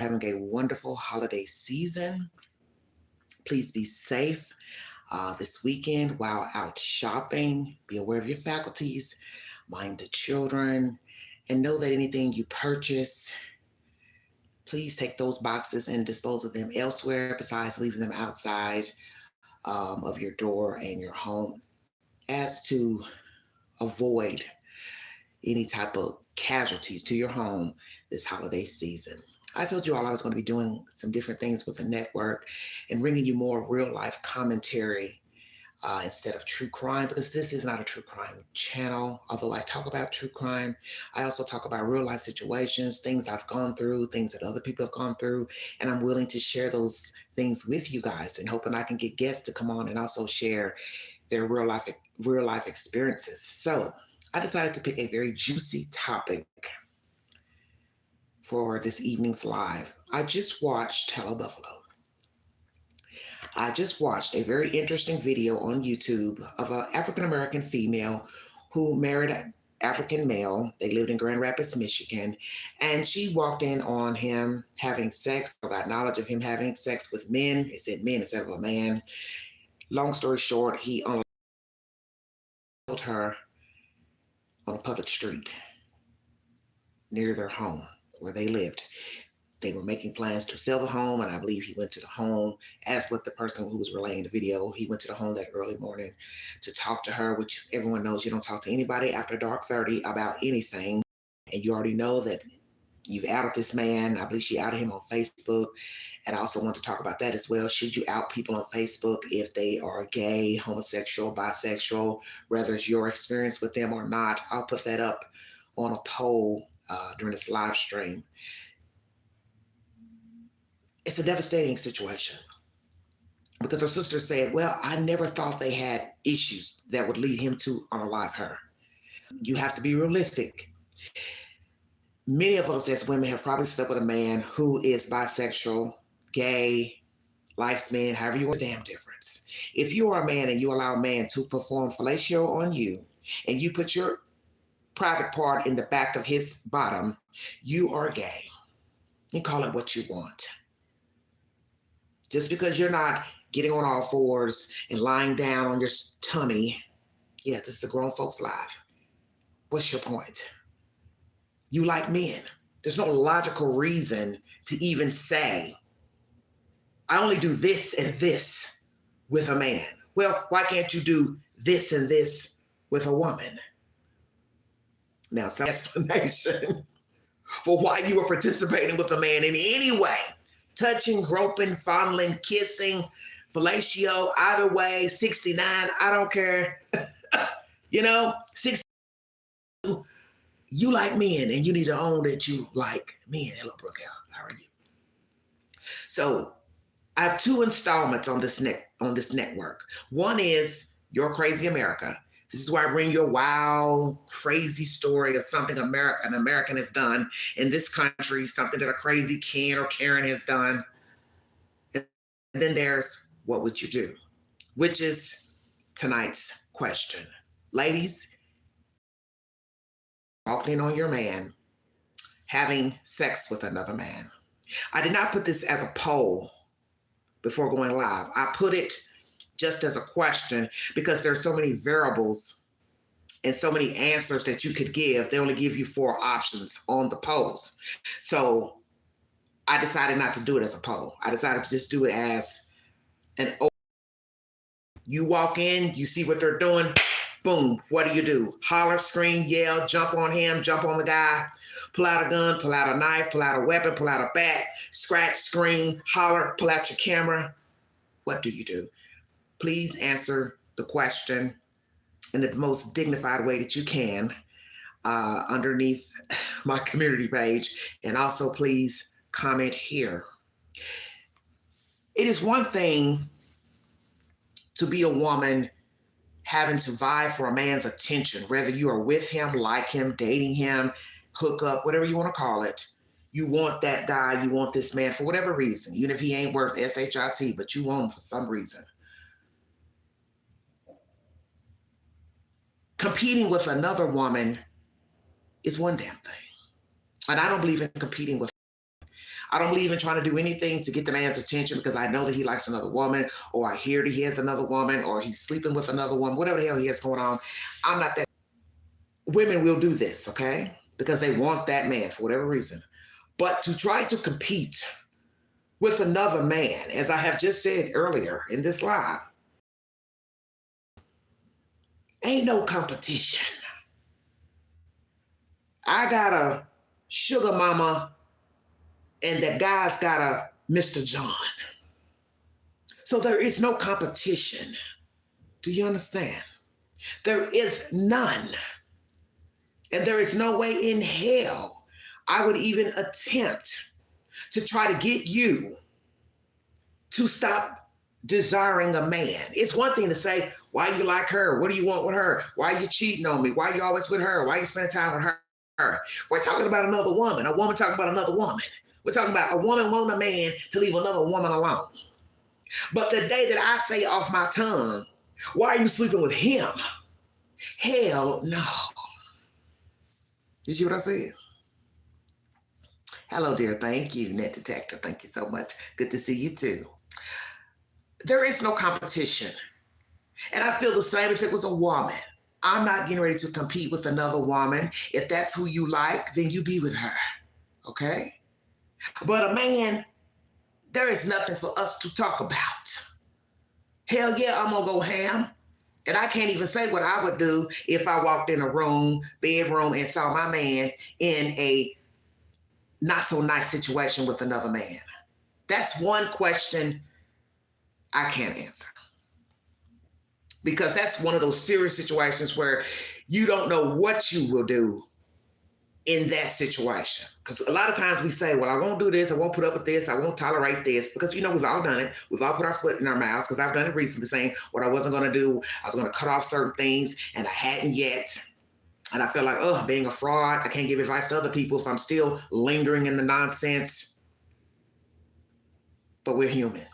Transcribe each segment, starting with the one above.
having a wonderful holiday season. Please be safe this weekend while out shopping. Be aware of your faculties, mind the children, and know that anything you purchase, please take those boxes and dispose of them elsewhere besides leaving them outside of your door and your home. As to avoid any type of casualties to your home this holiday season. I told you all I was going to be doing some different things with the network and bringing you more real life commentary instead of true crime, because this is not a true crime channel. Although I talk about true crime, I also talk about real life situations, things I've gone through, things that other people have gone through, and I'm willing to share those things with you guys and hoping I can get guests to come on and also share their real life experiences. So I decided to pick a very juicy topic for this evening's live. I just watched Hello Buffalo. I just watched a very interesting video on YouTube of an African American female who married an African male. They lived in Grand Rapids, Michigan, and she walked in on him having sex, or got knowledge of him having sex with men. It said men instead of a man. Long story short, he unloaded her on a public street near their home where they lived. They were making plans to sell the home, and I believe he went to the home, as with the person who was relaying the video. He went to the home that early morning to talk to her, which everyone knows you don't talk to anybody after dark 30 about anything. And you already know that you've outed this man. I believe she outed him on Facebook. And I also want to talk about that as well. Should you out people on Facebook if they are gay, homosexual, bisexual, whether it's your experience with them or not? I'll put that up on a poll during this live stream. It's a devastating situation because her sister said, well, I never thought they had issues that would lead him to unalive her. You have to be realistic. Many of us as women have probably slept with a man who is bisexual, gay, likes men, however you want, damn difference. If you are a man and you allow a man to perform fellatio on you and you put your private part in the back of his bottom, you are gay. You call it what you want. Just because you're not getting on all fours and lying down on your tummy, yeah, this is a grown folks live. What's your point? You like men. There's no logical reason to even say, I only do this and this with a man. Well, why can't you do this and this with a woman? Now, some explanation for why you were participating with a man in any way. Touching, groping, fondling, kissing, fellatio, either way, 69, I don't care. 60, you like men and you need to own that you like men. Hello, Brooke, how are you? So I have two installments on this network. One is Your Crazy America. This is where I bring you a wild, crazy story of something an American has done in this country, something that a crazy Ken or Karen has done. And then there's What Would You Do? Which is tonight's question. Ladies, walking in on your man having sex with another man. I did not put this as a poll before going live. I put it just as a question because there's so many variables and so many answers that you could give. They only give you 4 options on the polls. So I decided not to do it as a poll. I decided to just do it as an open. You walk in, you see what they're doing, boom, what do? Holler, scream, yell, jump on him, jump on the guy, pull out a gun, pull out a knife, pull out a weapon, pull out a bat, scratch, scream, holler, pull out your camera. What do? Please answer the question in the most dignified way that you can underneath my community page. And also please comment here. It is one thing to be a woman having to vie for a man's attention, whether you are with him, like him, dating him, hook up, whatever you want to call it. You want that guy, you want this man for whatever reason, even if he ain't worth SHIT, but you want him for some reason. Competing with another woman is one damn thing. And I don't believe in competing with. I don't believe in trying to do anything to get the man's attention because I know that he likes another woman, or I hear that he has another woman, or he's sleeping with another woman, whatever the hell he has going on. I'm not that. Women will do this, okay? Because they want that man for whatever reason. But to try to compete with another man, as I have just said earlier in this live, ain't no competition. I got a sugar mama and that guy's got a Mr. John. So there is no competition. Do you understand? There is none. And there is no way in hell I would even attempt to try to get you to stop desiring a man. It's one thing to say, why you like her? What do you want with her? Why you cheating on me? Why you always with her? Why you spending time with her? We're talking about another woman, a woman talking about another woman. We're talking about a woman wanting a man to leave another woman alone. But the day that I say off my tongue, why are you sleeping with him? Hell no. Did you hear what I said? Hello, dear. Thank you, Net Detector. Thank you so much. Good to see you too. There is no competition. And I feel the same if it was a woman. I'm not getting ready to compete with another woman. If that's who you like, then you be with her. Okay? But a man, there is nothing for us to talk about. Hell yeah, I'm gonna go ham. And I can't even say what I would do if I walked in a room, bedroom, and saw my man in a not so nice situation with another man. That's one question I can't answer. Because that's one of those serious situations where you don't know what you will do in that situation. Because a lot of times we say, well, I won't do this, I won't put up with this, I won't tolerate this, because you know we've all done it. We've all put our foot in our mouths, because I've done it recently, saying what I wasn't going to do. I was going to cut off certain things, and I hadn't yet. And I feel like, oh, being a fraud, I can't give advice to other people if I'm still lingering in the nonsense. But we're human.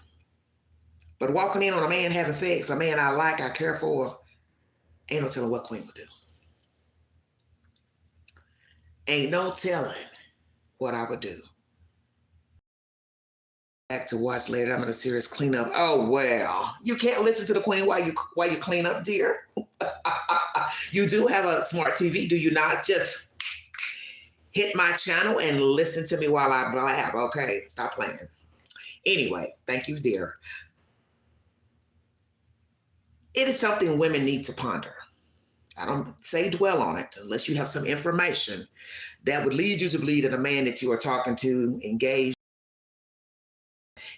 But walking in on a man having sex, a man I like, I care for, ain't no telling what Queen would do. Ain't no telling what I would do. Back to watch later. I'm in a serious cleanup. Oh well, you can't listen to the Queen while you clean up, dear. You do have a smart TV, do you not? Just hit my channel and listen to me while I blab. Okay, stop playing. Anyway, thank you, dear. It is something women need to ponder. I don't say dwell on it unless you have some information that would lead you to believe that a man that you are talking to, engaged,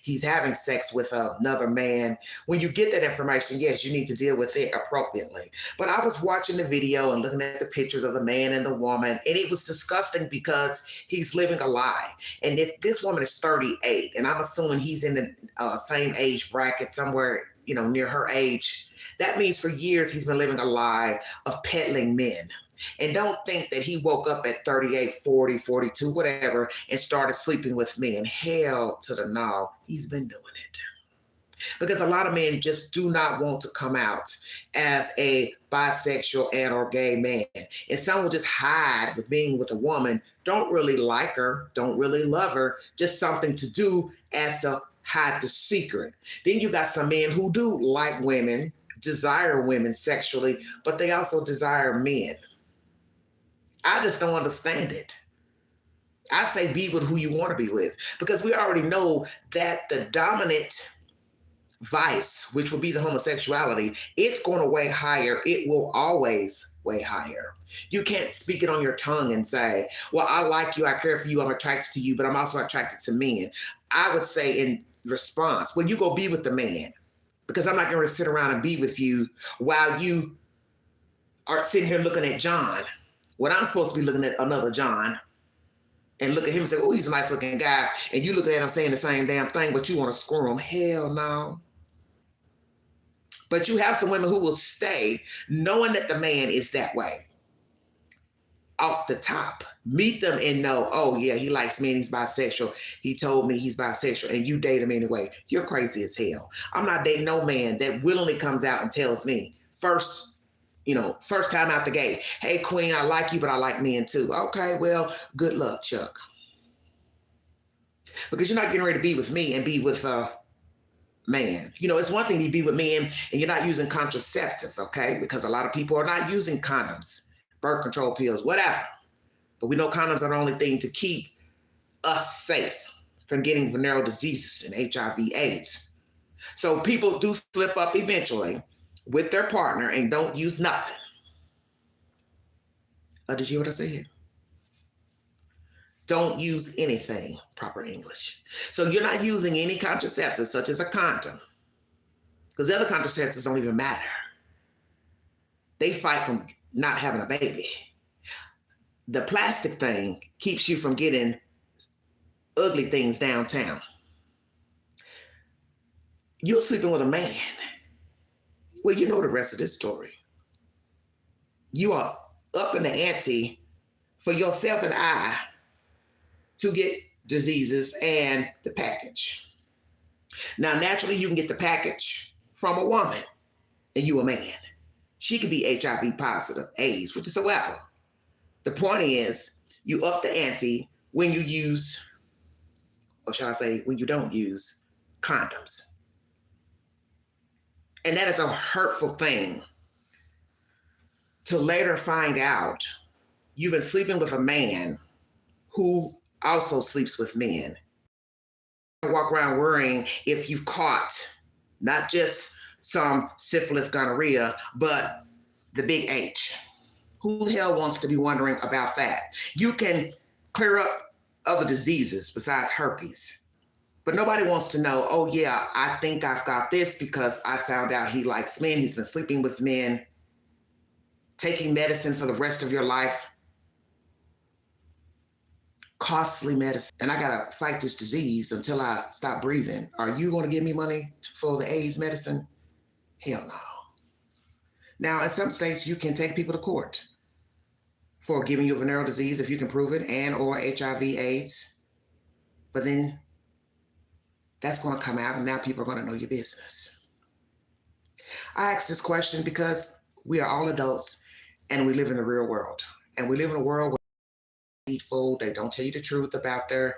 he's having sex with another man. When you get that information, yes, you need to deal with it appropriately. But I was watching the video and looking at the pictures of the man and the woman, and it was disgusting because he's living a lie. And if this woman is 38, and I'm assuming he's in the same age bracket somewhere, you know, near her age, that means for years he's been living a lie of peddling men. And don't think that he woke up at 38, 40, 42, whatever, and started sleeping with men. Hell to the no, he's been doing it. Because a lot of men just do not want to come out as a bisexual and or gay man. And some will just hide with being with a woman, don't really like her, don't really love her, just something to do as to hide the secret. Then you got some men who do like women, desire women sexually, but they also desire men. I just don't understand it. I say be with who you want to be with, because we already know that the dominant vice, which will be the homosexuality, it's going to weigh higher. It will always weigh higher. You can't speak it on your tongue and say, well, I like you, I care for you, I'm attracted to you, but I'm also attracted to men. I would say in response, well, you go be with the man, because I'm not going to sit around and be with you while you are sitting here looking at John, when I'm supposed to be looking at another John, and look at him and say, oh, he's a nice looking guy, and you looking at him saying the same damn thing, but you want to screw him. Hell no. But you have some women who will stay knowing that the man is that way. Off the top. Meet them and know, oh yeah, he likes men, he's bisexual. He told me he's bisexual, and you date him anyway. You're crazy as hell. I'm not dating no man that willingly comes out and tells me, first time out the gate, hey, Queen, I like you, but I like men too. Okay, well, good luck, Chuck. Because you're not getting ready to be with me and be with a man. You know, it's one thing to be with me and you're not using contraceptives, okay? Because a lot of people are not using condoms, birth control pills, whatever. But we know condoms are the only thing to keep us safe from getting venereal diseases and HIV/AIDS. So people do slip up eventually with their partner and don't use nothing. Did you hear what I said? Don't use anything, proper English. So you're not using any contraceptives such as a condom, because the other contraceptives don't even matter. They fight from not having a baby. The plastic thing keeps you from getting ugly things downtown. You're sleeping with a man. Well, you know the rest of this story. You are up in the ante for yourself and I to get diseases and the package. Now, naturally, you can get the package from a woman and you a man. She could be HIV positive, AIDS, whatsoever. The point is, you up the ante when you use, or shall I say, when you don't use condoms. And that is a hurtful thing to later find out you've been sleeping with a man who also sleeps with men. Walk around worrying if you've caught not just some syphilis, gonorrhea, but the big H. Who the hell wants to be wondering about that? You can clear up other diseases besides herpes. But nobody wants to know, oh yeah, I think I've got this because I found out he likes men, he's been sleeping with men, taking medicine for the rest of your life. Costly medicine. And I gotta fight this disease until I stop breathing. Are you gonna give me money for the AIDS medicine? Hell no. Now, in some states, you can take people to court for giving you a venereal disease if you can prove it, and or HIV/AIDS. But then that's going to come out and now people are going to know your business. I ask this question because we are all adults and we live in the real world. And we live in a world where they're deceitful, they don't tell you the truth about their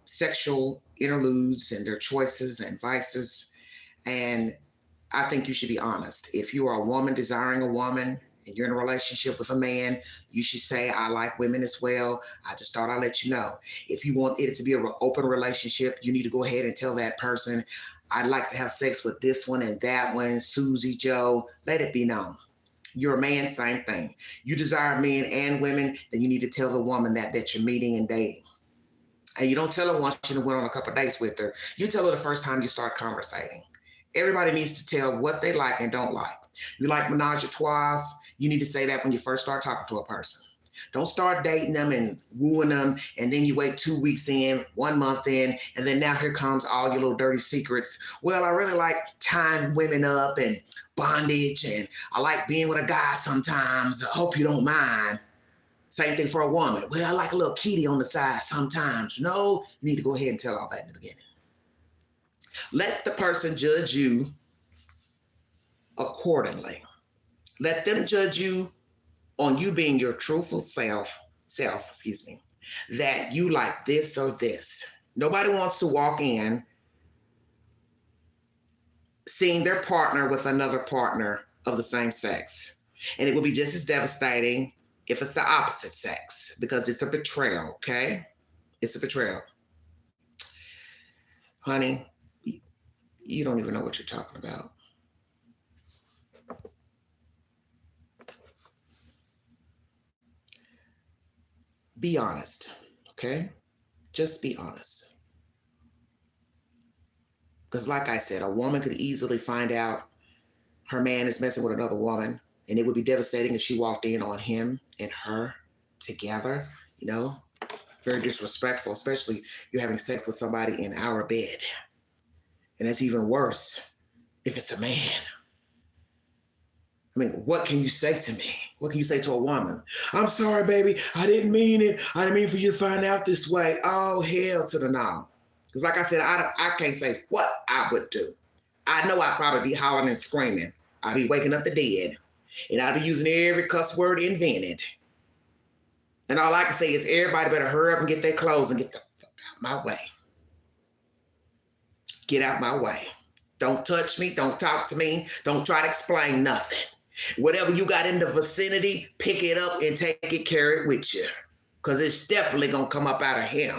sexual interludes and their choices and vices. And I think you should be honest. If you are a woman desiring a woman and you're in a relationship with a man, you should say, I like women as well. I just thought I'd let you know. If you want it to be an open relationship, you need to go ahead and tell that person, I'd like to have sex with this one and that one, Susie, Joe, let it be known. You're a man, same thing. You desire men and women, then you need to tell the woman that you're meeting and dating. And you don't tell her once you went on a couple of dates with her. You tell her the first time you start conversating. Everybody needs to tell what they like and don't like. You like menage a trois, you need to say that when you first start talking to a person. Don't start dating them and wooing them, and then you wait 2 weeks in, 1 month in, and then now here comes all your little dirty secrets. Well, I really like tying women up and bondage, and I like being with a guy sometimes. I hope you don't mind. Same thing for a woman. Well, I like a little kitty on the side sometimes. No, you need to go ahead and tell all that in the beginning. Let the person judge you accordingly. Let them judge you on you being your truthful self, that you like this or this. Nobody wants to walk in seeing their partner with another partner of the same sex. And it will be just as devastating if it's the opposite sex, because it's a betrayal, okay? It's a betrayal. Honey, you don't even know what you're talking about. Be honest, okay? Just be honest. Because like I said, a woman could easily find out her man is messing with another woman, and it would be devastating if she walked in on him and her together, you know? Very disrespectful, especially you're having sex with somebody in our bed. And that's even worse if it's a man. I mean, what can you say to me? What can you say to a woman? I'm sorry, baby. I didn't mean it. I didn't mean for you to find out this way. Oh, hell to the no. Because like I said, I can't say what I would do. I know I'd probably be hollering and screaming. I'd be waking up the dead. And I'd be using every cuss word invented. And all I can say is everybody better hurry up and get their clothes and get the fuck out. my way. Get out my way. Don't touch me. Don't talk to me. Don't try to explain nothing. Whatever you got in the vicinity, pick it up and take it, carry it with you. Because it's definitely going to come up out of him.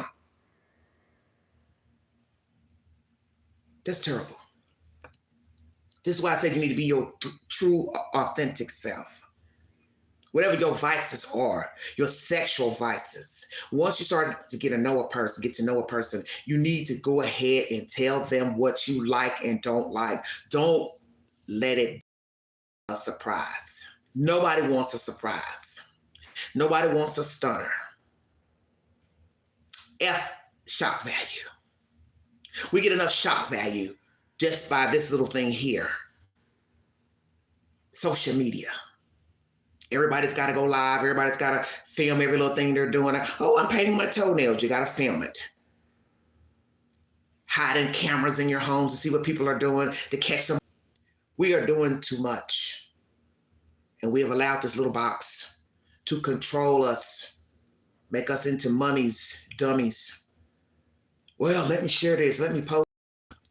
That's terrible. This is why I said you need to be your true, authentic self. Whatever your vices are, your sexual vices. Once you start to get to know a person, you need to go ahead and tell them what you like and don't like. Don't let it be a surprise. Nobody wants a surprise. Nobody wants a stunner. F shock value. We get enough shock value just by this little thing here. Social media. Everybody's got to go live. Everybody's got to film every little thing they're doing. Oh, I'm painting my toenails. You got to film it. Hiding cameras in your homes to see what people are doing, to catch them. We are doing too much. And we have allowed this little box to control us, make us into mummies, dummies. Well, let me share this. Let me post.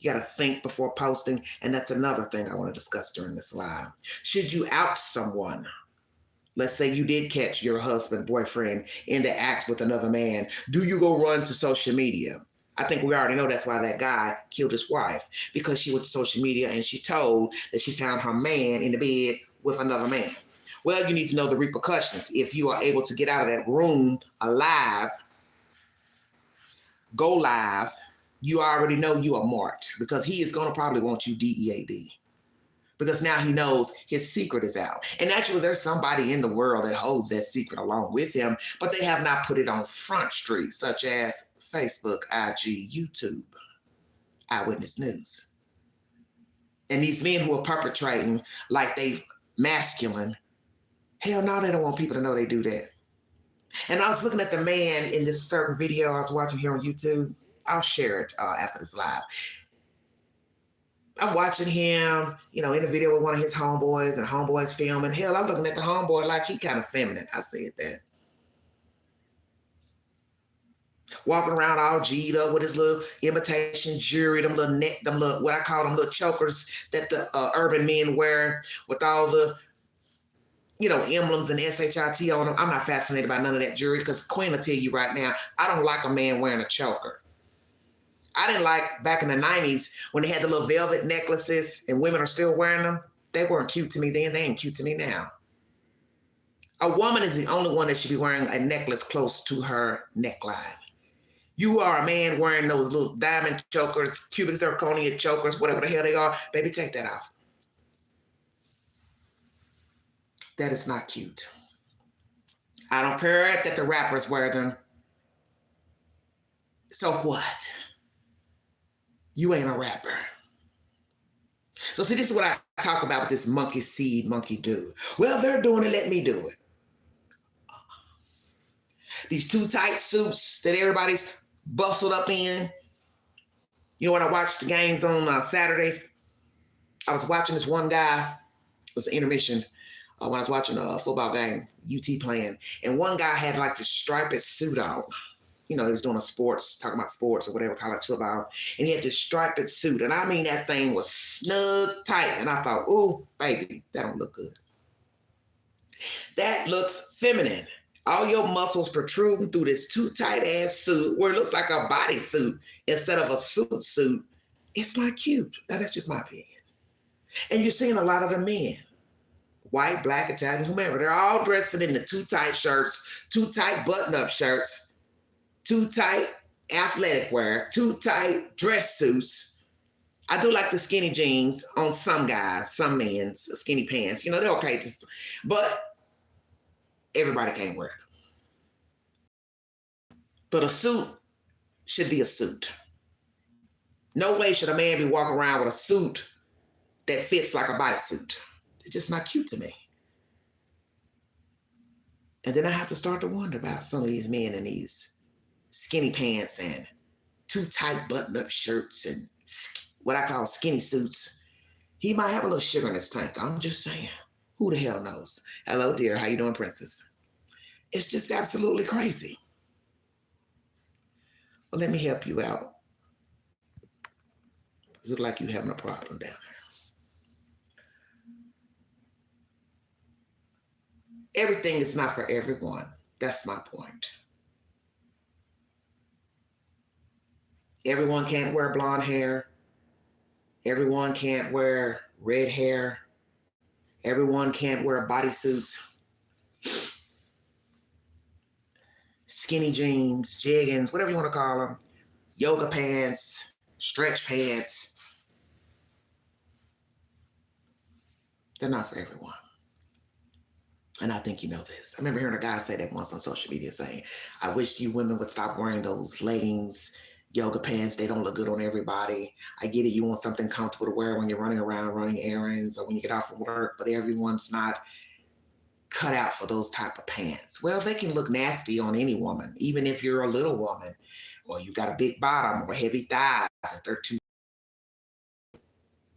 You got to think before posting. And that's another thing I want to discuss during this live. Should you out someone? Let's say you did catch your husband, boyfriend in the act with another man. Do you go run to social media? I think we already know that's why that guy killed his wife, because she went to social media and she told that she found her man in the bed with another man. Well, you need to know the repercussions. If you are able to get out of that room alive, go live, you already know you are marked, because he is going to probably want you DEAD. Because now he knows his secret is out. And actually, there's somebody in the world that holds that secret along with him, but they have not put it on Front Street, such as Facebook, IG, YouTube, Eyewitness News. And these men who are perpetrating like they masculine, hell no, they don't want people to know they do that. And I was looking at the man in this certain video I was watching here on YouTube. I'll share it after this live. I'm watching him, in a video with one of his homeboys, and homeboys filming. Hell, I'm looking at the homeboy like he kind of feminine. I said that. Walking around all G'd up with his little imitation jewelry, them little, what I call them little chokers that the urban men wear with all the, emblems and SHIT on them. I'm not fascinated by none of that jewelry, because Queen will tell you right now, I don't like a man wearing a choker. I didn't like back in the 90s when they had the little velvet necklaces and women are still wearing them. They weren't cute to me then. They ain't cute to me now. A woman is the only one that should be wearing a necklace close to her neckline. You are a man wearing those little diamond chokers, cubic zirconia chokers, whatever the hell they are. Baby, take that off. That is not cute. I don't care that the rappers wear them. So what? You ain't a rapper. So see, this is what I talk about with this monkey see, monkey do. Well, they're doing it, let me do it. These too tight suits that everybody's bustled up in. When I watched the games on Saturdays, I was watching this one guy. It was an intermission when I was watching a football game, UT playing. And one guy had like this striped suit on. He was doing talking about sports or whatever, college football. And he had this striped suit. And I mean, that thing was snug tight. And I thought, oh, baby, that don't look good. That looks feminine. All your muscles protruding through this too tight ass suit where it looks like a bodysuit instead of a suit. It's not cute. Now, that's just my opinion. And you're seeing a lot of the men, white, black, Italian, whomever, they're all dressing in the too tight shirts, too tight button-up shirts, too tight athletic wear, too tight dress suits. I do like the skinny jeans on some guys, some men's skinny pants. They're okay, but everybody can't wear them. But a suit should be a suit. No way should a man be walking around with a suit that fits like a bodysuit. It's just not cute to me. And then I have to start to wonder about some of these men in these skinny pants and too tight button-up shirts and what I call skinny suits. He might have a little sugar in his tank. I'm just saying. Who the hell knows? Hello, dear. How you doing, princess? It's just absolutely crazy. Well, let me help you out. It looks like you having a problem down there. Everything is not for everyone. That's my point. Everyone can't wear blonde hair. Everyone can't wear red hair. Everyone can't wear bodysuits, skinny jeans, jeggings, whatever you want to call them, yoga pants, stretch pants. They're not for everyone. And I think you know this. I remember hearing a guy say that once on social media saying, I wish you women would stop wearing those leggings, yoga pants. They don't look good on everybody. I get it. You want something comfortable to wear when you're running around, running errands, or when you get off from work, but everyone's not cut out for those type of pants. Well, they can look nasty on any woman, even if you're a little woman, or you got a big bottom or heavy thighs, if they're too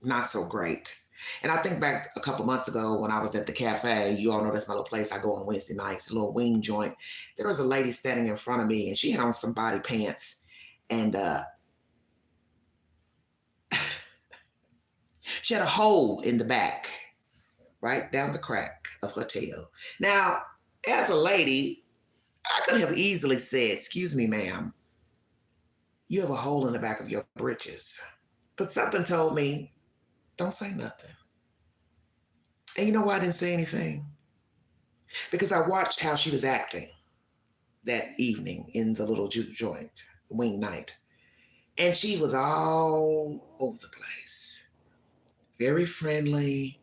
not so great. And I think back a couple months ago when I was at the cafe, you all know that's my little place I go on Wednesday nights, a little wing joint. There was a lady standing in front of me and she had on some body pants and she had a hole in the back, right down the crack of her tail. Now, as a lady, I could have easily said, excuse me, ma'am, you have a hole in the back of your britches. But something told me, don't say nothing. And you know why I didn't say anything? Because I watched how she was acting that evening in the little juke joint, wing night. And she was all over the place. Very friendly,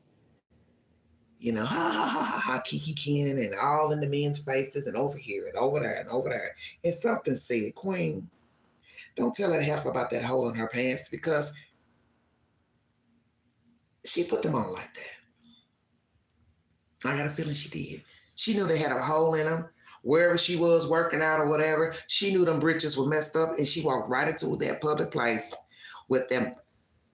you know, ha ha ha ha ha, kiki kin, and all in the men's faces and over here and over there and over there. And something said, Queen, don't tell that heifer about that hole in her pants because she put them on like that. I got a feeling she did. She knew they had a hole in them. Wherever she was working out or whatever, she knew them britches were messed up and she walked right into that public place with them,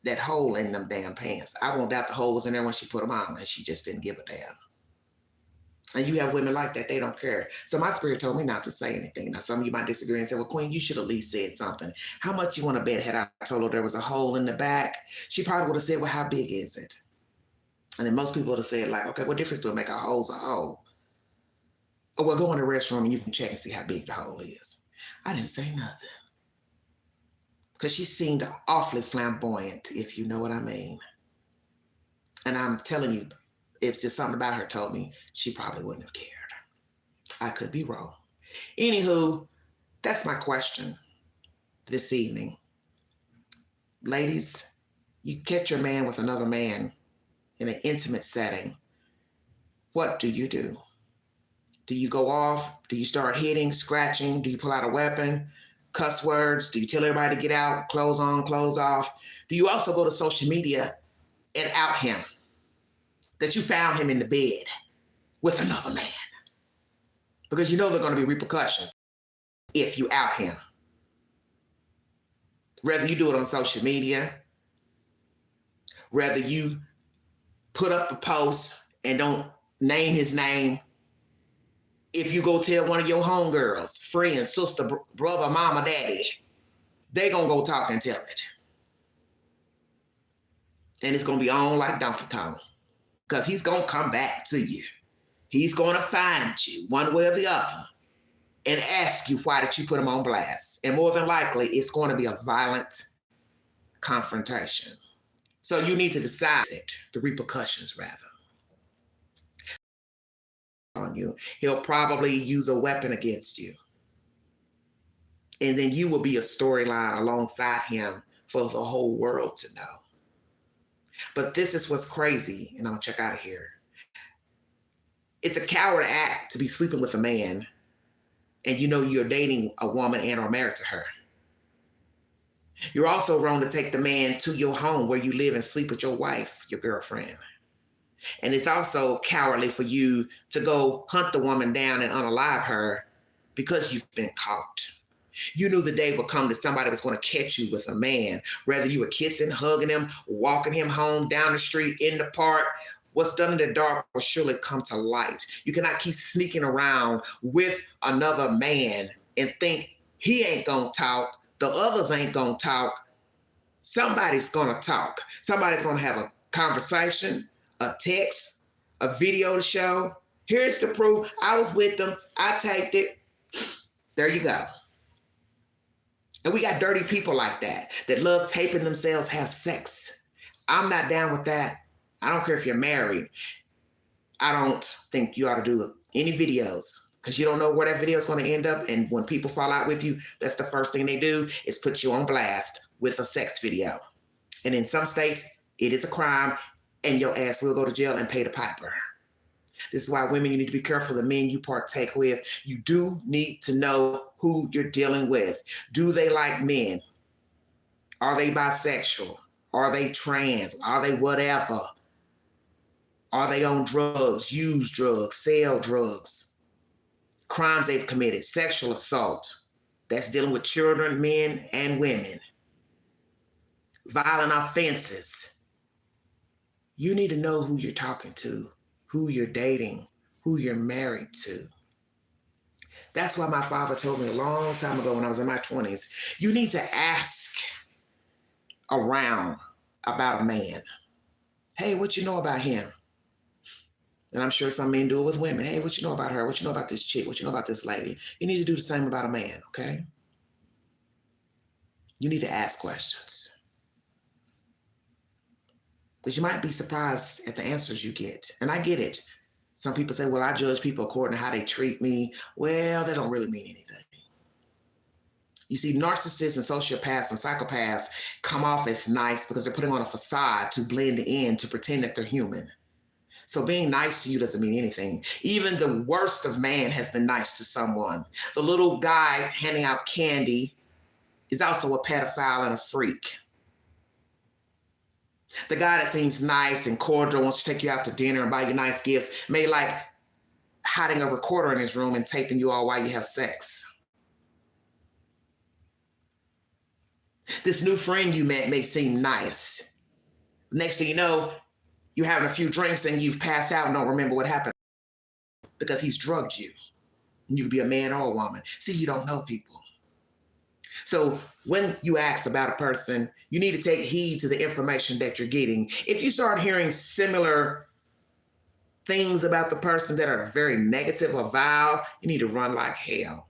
that hole in them damn pants. I won't doubt the hole was in there when she put them on and she just didn't give a damn. And you have women like that, they don't care. So my spirit told me not to say anything. Now, some of you might disagree and say, well, Queen, you should at least said something. How much you want to bet had I told her there was a hole in the back? She probably would have said, well, how big is it? And then most people would have said, like, okay, what difference do it make? A hole's a hole. Or well, go in the restroom and you can check and see how big the hole is. I didn't say nothing. Because she seemed awfully flamboyant, if you know what I mean. And I'm telling you, if just something about her told me, she probably wouldn't have cared. I could be wrong. Anywho, that's my question this evening. Ladies, you catch your man with another man in an intimate setting. What do you do? Do you go off? Do you start hitting, scratching? Do you pull out a weapon? Cuss words? Do you tell everybody to get out, clothes on, clothes off? Do you also go to social media and out him that you found him in the bed with another man? Because you know there are going to be repercussions if you out him. Whether you do it on social media, whether you put up a post and don't name his name, if you go tell one of your homegirls, friend, sister, brother, mama, daddy, they gonna go talk and tell it. And it's gonna be on like Donkey Kong. Because he's gonna come back to you. He's gonna find you one way or the other and ask you why did you put him on blast. And more than likely, it's going to be a violent confrontation. So you need to decide the repercussions rather. On you. He'll probably use a weapon against you. And then you will be a storyline alongside him for the whole world to know. But this is what's crazy, and I'm gonna check out of here. It's a coward act to be sleeping with a man and you know you're dating a woman and or married to her. You're also wrong to take the man to your home where you live and sleep with your wife, your girlfriend. And it's also cowardly for you to go hunt the woman down and unalive her because you've been caught. You knew the day would come that somebody was going to catch you with a man, whether you were kissing, hugging him, walking him home down the street, in the park. What's done in the dark will surely come to light. You cannot keep sneaking around with another man and think he ain't going to talk, The others ain't gonna talk. Somebody's gonna talk. Somebody's gonna have a conversation, a text, a video to show. Here's the proof. I was with them. I taped it. There you go. And we got dirty people like that love taping themselves have sex. I'm not down with that. I don't care if you're married. I don't think you ought to do any videos because you don't know where that video is going to end up. And when people fall out with you, that's the first thing they do is put you on blast with a sex video. And in some states, it is a crime and your ass will go to jail and pay the piper. This is why women, you need to be careful the men you partake with. You do need to know who you're dealing with. Do they like men? Are they bisexual? Are they trans? Are they whatever? Are they on drugs, use drugs, sell drugs? Crimes they've committed, sexual assault. That's dealing with children, men, and women. Violent offenses. You need to know who you're talking to, who you're dating, who you're married to. That's why my father told me a long time ago when I was in my 20s, you need to ask around about a man. Hey, what you know about him? And I'm sure some men do it with women. Hey, what you know about her? What you know about this chick? What you know about this lady? You need to do the same about a man, okay? You need to ask questions. Because you might be surprised at the answers you get. And I get it. Some people say, well, I judge people according to how they treat me. Well, that don't really mean anything. You see, narcissists and sociopaths and psychopaths come off as nice because they're putting on a facade to blend in, to pretend that they're human. So being nice to you doesn't mean anything. Even the worst of man has been nice to someone. The little guy handing out candy is also a pedophile and a freak. The guy that seems nice and cordial, wants to take you out to dinner and buy you nice gifts, may like hiding a recorder in his room and taping you all while you have sex. This new friend you met may seem nice. Next thing you know, you're having a few drinks and you've passed out and don't remember what happened because he's drugged you. You could be a man or a woman. See, you don't know people. So when you ask about a person, you need to take heed to the information that you're getting. If you start hearing similar things about the person that are very negative or vile, you need to run like hell.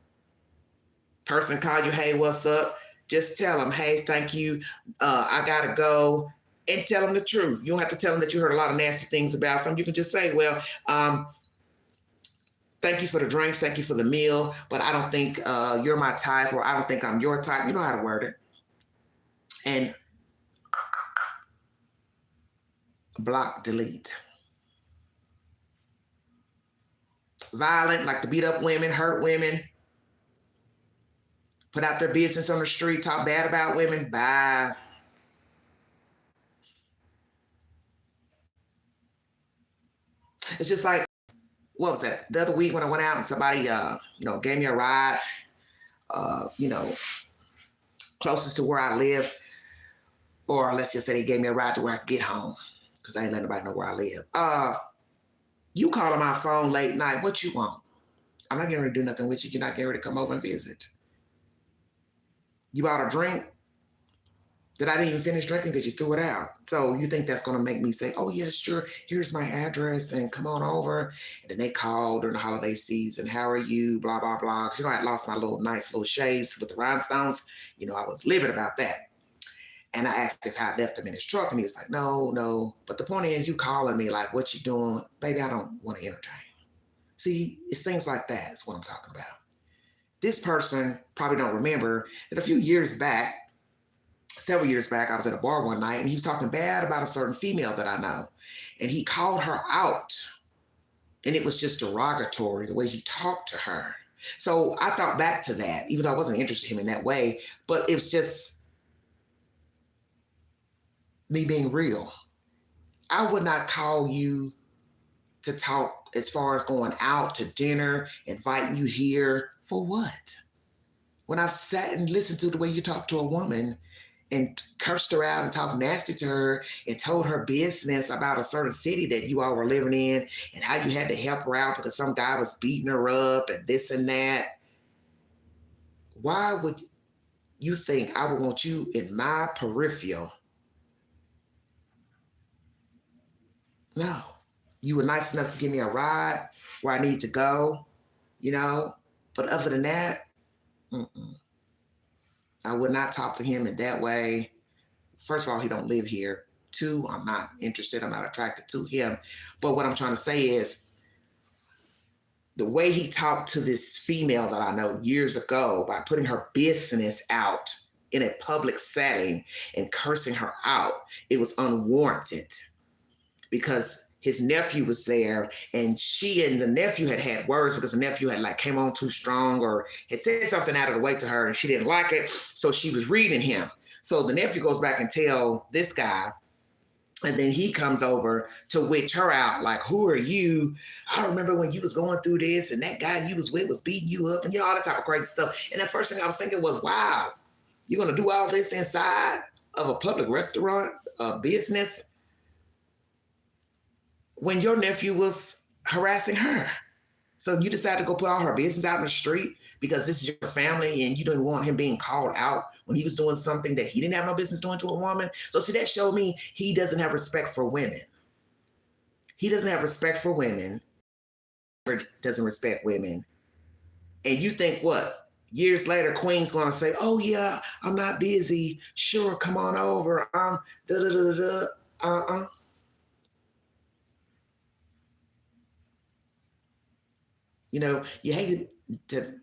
Person call you, hey, what's up? Just tell them, hey, thank you. I gotta go. And tell them the truth. You don't have to tell them that you heard a lot of nasty things about them. You can just say, well, thank you for the drinks, thank you for the meal, but I don't think you're my type, or I don't think I'm your type. You know how to word it. And block, delete. Violent, like to beat up women, hurt women, put out their business on the street, talk bad about women, bye. It's just like, what was that? The other week when I went out and somebody, gave me a ride, closest to where I live, or let's just say they gave me a ride to where I could get home, because I ain't letting nobody know where I live. You calling my phone late night, what you want? I'm not getting ready to do nothing with you. You're not getting ready to come over and visit. You bought a drink that I didn't even finish drinking because you threw it out. So you think that's going to make me say, oh, yeah, sure, here's my address and come on over. And then they called during the holiday season, how are you, blah, blah, blah. Because, I lost my nice little shades with the rhinestones. I was livid about that. And I asked if I left him in his truck, and he was like, no. But the point is, you calling me like, what you doing? Baby, I don't want to entertain. See, it's things like that is what I'm talking about. This person probably don't remember that several years back, I was at a bar one night and he was talking bad about a certain female that I know. And he called her out. And it was just derogatory, the way he talked to her. So I thought back to that, even though I wasn't interested in him in that way, but it was just me being real. I would not call you to talk as far as going out to dinner, inviting you here for what? When I've sat and listened to the way you talk to a woman and cursed her out and talked nasty to her and told her business about a certain city that you all were living in and how you had to help her out because some guy was beating her up and this and that. Why would you think I would want you in my peripheral. No. You were nice enough to give me a ride where I need to go, you know? But other than that, mm-mm. I would not talk to him in that way. First of all, he don't live here. Two, I'm not interested. I'm not attracted to him. But what I'm trying to say is the way he talked to this female that I know years ago by putting her business out in a public setting and cursing her out, it was unwarranted because his nephew was there and she and the nephew had words because the nephew had like came on too strong or had said something out of the way to her and she didn't like it. So she was reading him. So the nephew goes back and tell this guy, and then he comes over to witch her out, like, who are you? I remember when you was going through this and that guy you was with was beating you up and all that type of crazy stuff. And the first thing I was thinking was, wow, you're going to do all this inside of a public restaurant, a business, when your nephew was harassing her. So you decided to go put all her business out in the street because this is your family and you didn't want him being called out when he was doing something that he didn't have no business doing to a woman. So see, that showed me he doesn't have respect for women. He doesn't have respect for women, or doesn't respect women. And you think what? Years later, Queen's going to say, oh yeah, I'm not busy. Sure, come on over. Da-da-da-da-da. You know, you hate to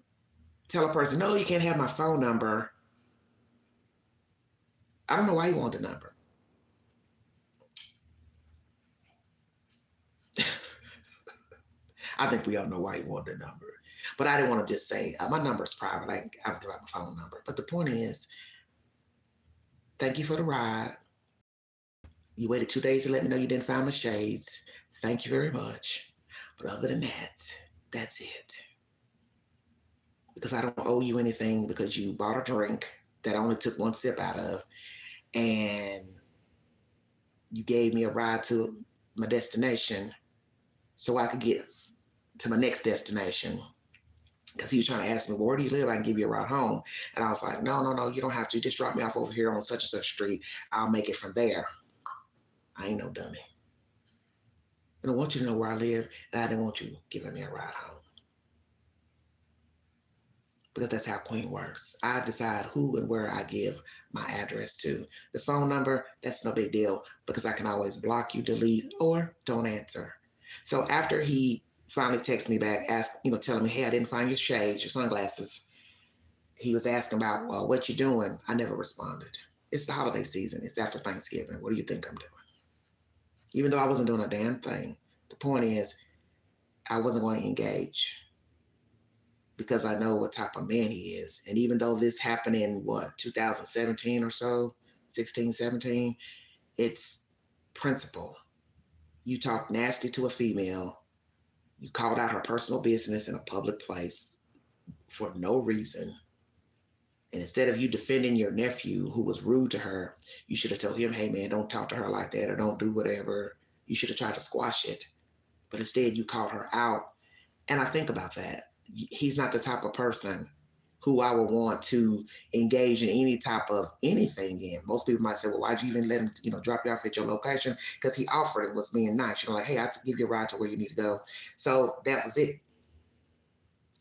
tell a person, no, you can't have my phone number. I don't know why you want the number. I think we all know why you want the number. But I didn't want to just say, my number is private. I would give out my phone number. But the point is, thank you for the ride. You waited 2 days to let me know you didn't find my shades. Thank you very much. But other than that, that's it. Because I don't owe you anything because you bought a drink that I only took one sip out of. And you gave me a ride to my destination so I could get to my next destination. Because he was trying to ask me, well, where do you live? I can give you a ride home. And I was like, no, you don't have to. Just drop me off over here on such and such street. I'll make it from there. I ain't no dummy. I don't want you to know where I live, and I didn't want you giving me a ride home. Because that's how Queen works. I decide who and where I give my address to. The phone number, that's no big deal because I can always block you, delete, or don't answer. So after he finally texted me back, telling me, hey, I didn't find your shades, your sunglasses. He was asking about, well, what you doing? I never responded. It's the holiday season. It's after Thanksgiving. What do you think I'm doing? Even though I wasn't doing a damn thing. The point is, I wasn't going to engage because I know what type of man he is. And even though this happened in 2017 or so, 16, 17, it's principle. You talk nasty to a female, you called out her personal business in a public place for no reason. And instead of you defending your nephew who was rude to her, you should have told him, hey man, don't talk to her like that or don't do whatever. You should have tried to squash it. But instead you called her out. And I think about that. He's not the type of person who I would want to engage in any type of anything in. Most people might say, well, why'd you even let him, drop you off at your location? Because he offered it, was being nice. Like, hey, I'll give you a ride to where you need to go. So that was it.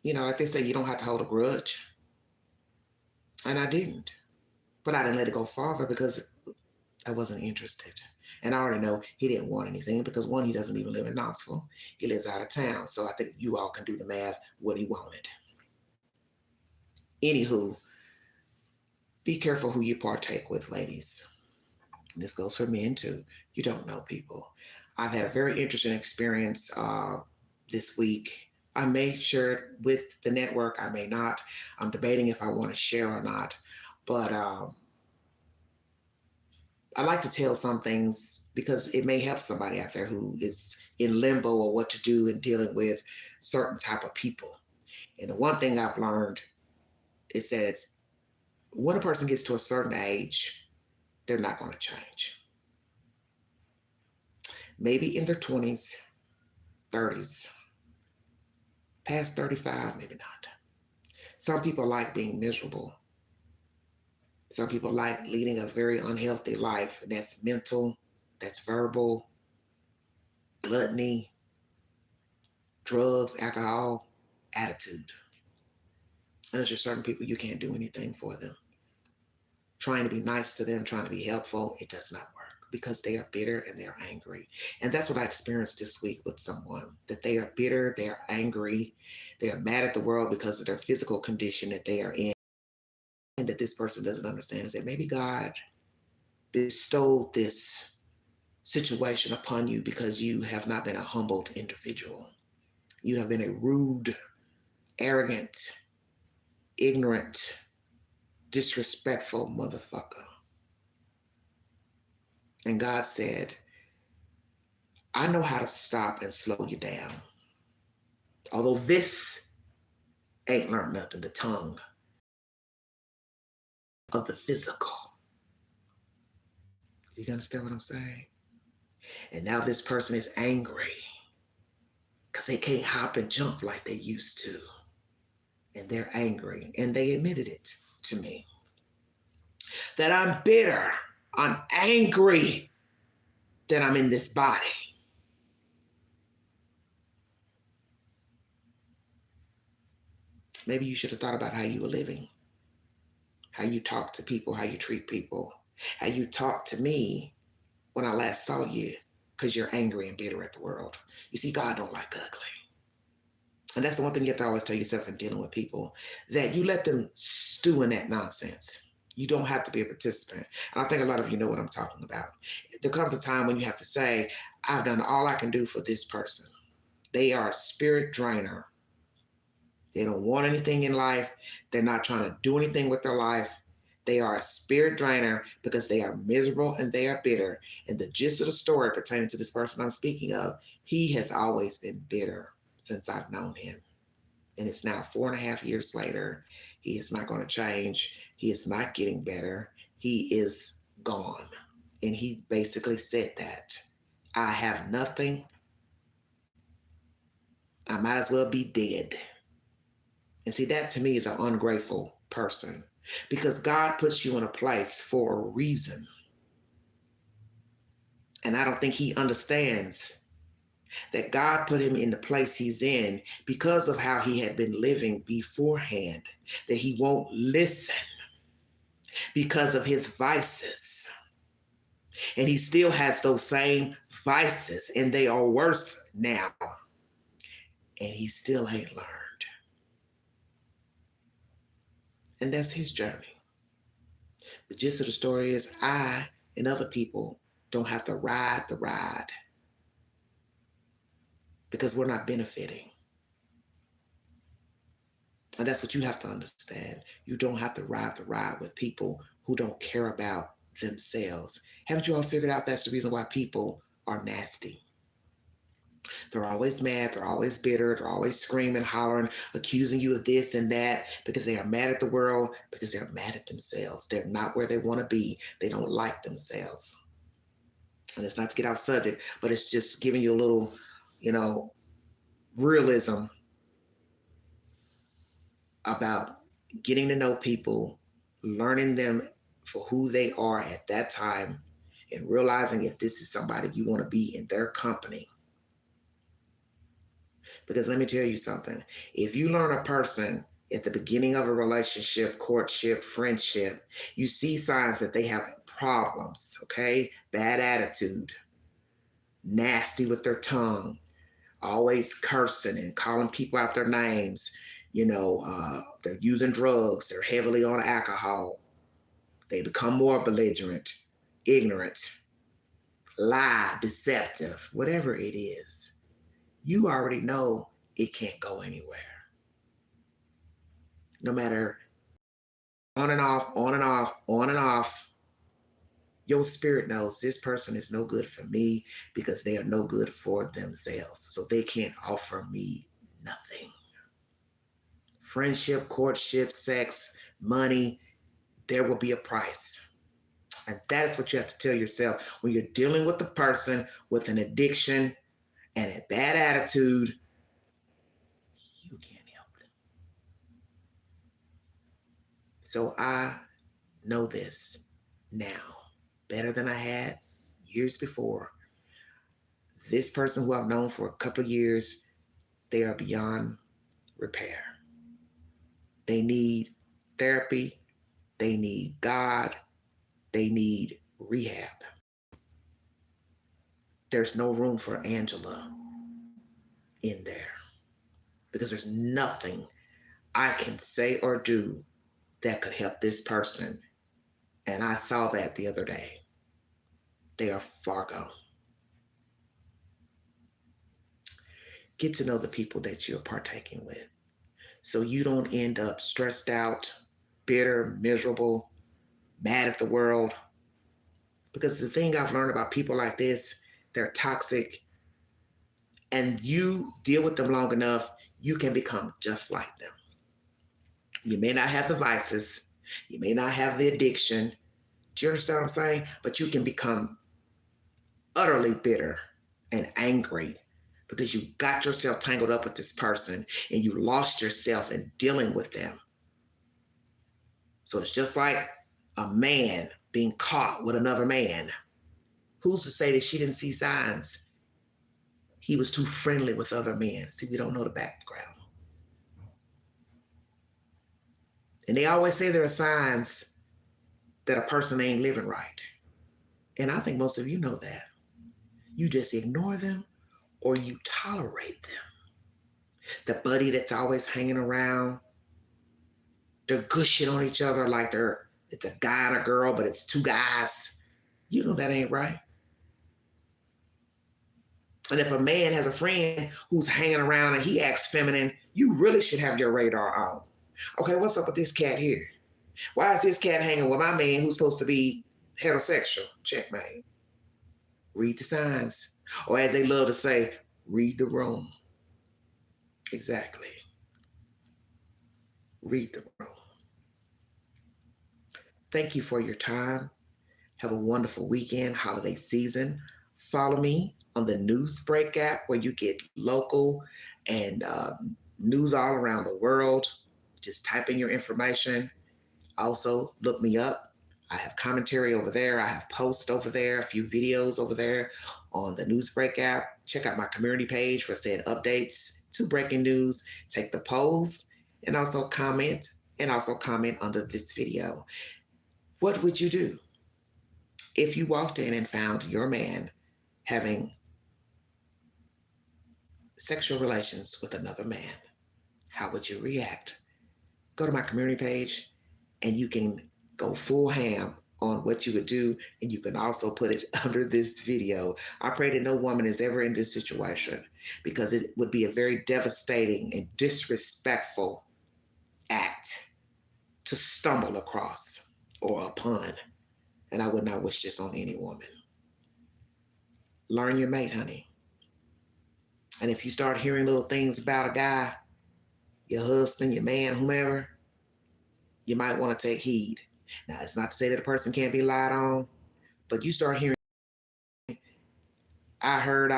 Like they say, you don't have to hold a grudge. And I didn't. But I didn't let it go farther because I wasn't interested. And I already know he didn't want anything because one, he doesn't even live in Knoxville. He lives out of town. So I think you all can do the math what he wanted. Anywho, be careful who you partake with, ladies. And this goes for men too. You don't know people. I've had a very interesting experience this week. I may share it with the network. I may not. I'm debating if I want to share or not. But I like to tell some things because it may help somebody out there who is in limbo or what to do in dealing with certain type of people. And the one thing I've learned is that when a person gets to a certain age, they're not going to change. Maybe in their 20s, 30s, past 35, maybe not. Some people like being miserable. Some people like leading a very unhealthy life, and that's mental, that's verbal, gluttony, drugs, alcohol, attitude. And there's just certain people you can't do anything for them. Trying to be nice to them, trying to be helpful, it does not work because they are bitter and they're angry. And that's what I experienced this week with someone, that they are bitter, they are angry, they are mad at the world because of their physical condition that they are in. And that this person doesn't understand is that maybe God bestowed this situation upon you because you have not been a humbled individual. You have been a rude, arrogant, ignorant, disrespectful motherfucker. And God said, I know how to stop and slow you down. Although this ain't learned nothing, the tongue of the physical. Do you understand what I'm saying? And now this person is angry because they can't hop and jump like they used to. And they're angry. And they admitted it to me. That I'm bitter. I'm angry that I'm in this body. Maybe you should have thought about how you were living, how you talk to people, how you treat people, how you talk to me when I last saw you, because you're angry and bitter at the world. You see, God don't like ugly. And that's the one thing you have to always tell yourself in dealing with people, that you let them stew in that nonsense. You don't have to be a participant. And I think a lot of you know what I'm talking about. There comes a time when you have to say, I've done all I can do for this person. They are a spirit drainer. They don't want anything in life. They're not trying to do anything with their life. They are a spirit drainer because they are miserable and they are bitter. And the gist of the story pertaining to this person I'm speaking of, he has always been bitter since I've known him. And it's now 4.5 years later. He is not going to change. He is not getting better. He is gone. And he basically said that I have nothing. I might as well be dead. And see, that to me is an ungrateful person, because God puts you in a place for a reason. And I don't think he understands that God put him in the place he's in because of how he had been living beforehand, that he won't listen because of his vices. And he still has those same vices, and they are worse now. And he still ain't learned. And that's his journey. The gist of the story is I and other people don't have to ride the ride because we're not benefiting. And that's what you have to understand. You don't have to ride the ride with people who don't care about themselves. Haven't you all figured out that's the reason why people are nasty? They're always mad, they're always bitter, they're always screaming, hollering, accusing you of this and that because they are mad at the world, because they're mad at themselves. They're not where they want to be. They don't like themselves. And it's not to get off subject, but it's just giving you a little, realism about getting to know people, learning them for who they are at that time, and realizing if this is somebody you want to be in their company. Because let me tell you something. If you learn a person at the beginning of a relationship, courtship, friendship, you see signs that they have problems, okay? Bad attitude, nasty with their tongue, always cursing and calling people out their names. They're using drugs, they're heavily on alcohol. They become more belligerent, ignorant, lie, deceptive, whatever it is. You already know it can't go anywhere. No matter on and off, on and off, on and off, your spirit knows this person is no good for me because they are no good for themselves. So they can't offer me nothing. Friendship, courtship, sex, money, there will be a price. And that is what you have to tell yourself when you're dealing with a person with an addiction and a bad attitude. You can't help them. So I know this now better than I had years before. This person who I've known for a couple of years, they are beyond repair. They need therapy. They need God. They need rehab. There's no room for Angela in there because there's nothing I can say or do that could help this person. And I saw that the other day. They are far gone. Get to know the people that you're partaking with so you don't end up stressed out, bitter, miserable, mad at the world. Because the thing I've learned about people like this, they're toxic, and you deal with them long enough, you can become just like them. You may not have the vices, you may not have the addiction. Do you understand what I'm saying? But you can become utterly bitter and angry because you got yourself tangled up with this person and you lost yourself in dealing with them. So it's just like a man being caught with another man. Who's to say that she didn't see signs? He was too friendly with other men. See, we don't know the background. And they always say there are signs that a person ain't living right. And I think most of you know that. You just ignore them or you tolerate them. The buddy that's always hanging around, they're gushing on each other like it's a guy and a girl, but it's two guys. You know that ain't right. And if a man has a friend who's hanging around and he acts feminine, you really should have your radar on. Okay, what's up with this cat here? Why is this cat hanging with my man who's supposed to be heterosexual? Checkmate. Read the signs. Or as they love to say, read the room. Exactly. Read the room. Thank you for your time. Have a wonderful weekend, holiday season. Follow me on the Newsbreak app where you get local and news all around the world. Just type in your information. Also, look me up. I have commentary over there. I have posts over there, a few videos over there on the Newsbreak app. Check out my community page for said updates to breaking news. Take the polls and also comment under this video. What would you do if you walked in and found your man having sexual relations with another man? How would you react? Go to my community page and you can go full ham on what you would do, and you can also put it under this video. I pray that no woman is ever in this situation because it would be a very devastating and disrespectful act to stumble across or upon, and I would not wish this on any woman. Learn your mate, honey. And if you start hearing little things about a guy, your husband, your man, whomever, you might want to take heed. Now, it's not to say that a person can't be lied on, but you start hearing, I heard,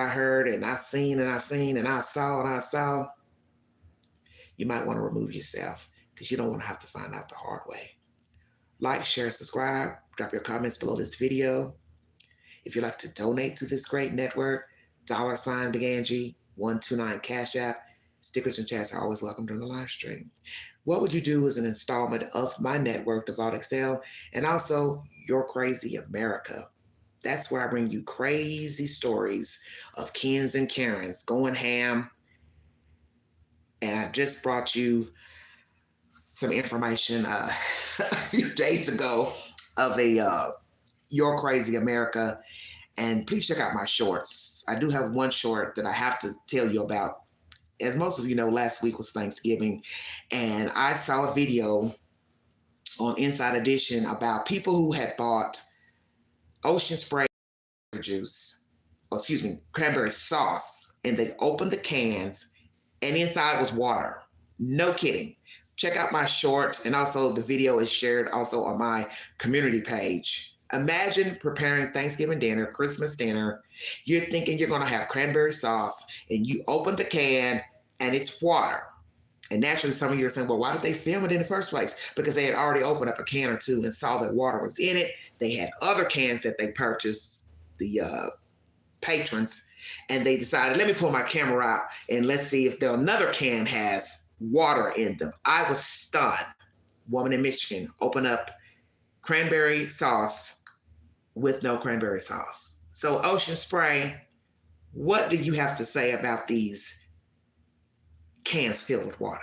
and I seen, and I saw, you might want to remove yourself because you don't want to have to find out the hard way. Like, share, subscribe, drop your comments below this video. If you'd like to donate to this great network, $Big Angie 129 Cash App. Stickers and chats are always welcome during the live stream. What would you do as an installment of my network, The Vault Excel, and also Your Crazy America? That's where I bring you crazy stories of Kens and Karens going ham. And I just brought you some information a few days ago of a Your Crazy America. And please check out my shorts. I do have one short that I have to tell you about. As most of you know, last week was Thanksgiving, and I saw a video on Inside Edition about people who had bought Ocean Spray cranberry sauce, and they opened the cans, and inside was water. No kidding. Check out my short, and also the video is shared also on my community page. Imagine preparing Thanksgiving dinner, Christmas dinner. You're thinking you're going to have cranberry sauce, and you open the can, and it's water. And naturally, some of you are saying, well, why did they film it in the first place? Because they had already opened up a can or two and saw that water was in it. They had other cans that they purchased, the patrons, and they decided, let me pull my camera out and let's see if another can has water in them. I was stunned. Woman in Michigan opened up cranberry sauce with no cranberry sauce. So Ocean Spray, what do you have to say about these cans filled with water?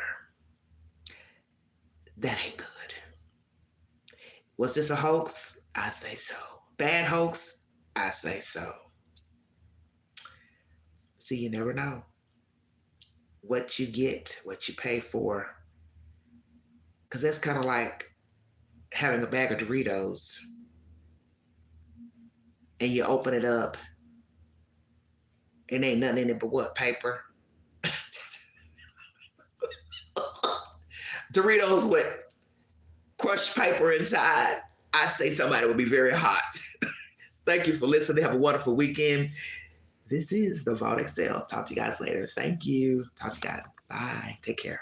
That ain't good. Was this a hoax? I say so. Bad hoax? I say so. See, you never know what you get, what you pay for. Because that's kind of like having a bag of Doritos and you open it up and ain't nothing in it but what? Paper? Doritos with crushed paper inside. I say somebody would be very hot. Thank you for listening. Have a wonderful weekend. This is the Vault Excel. Talk to you guys later. Thank you. Talk to you guys. Bye. Take care.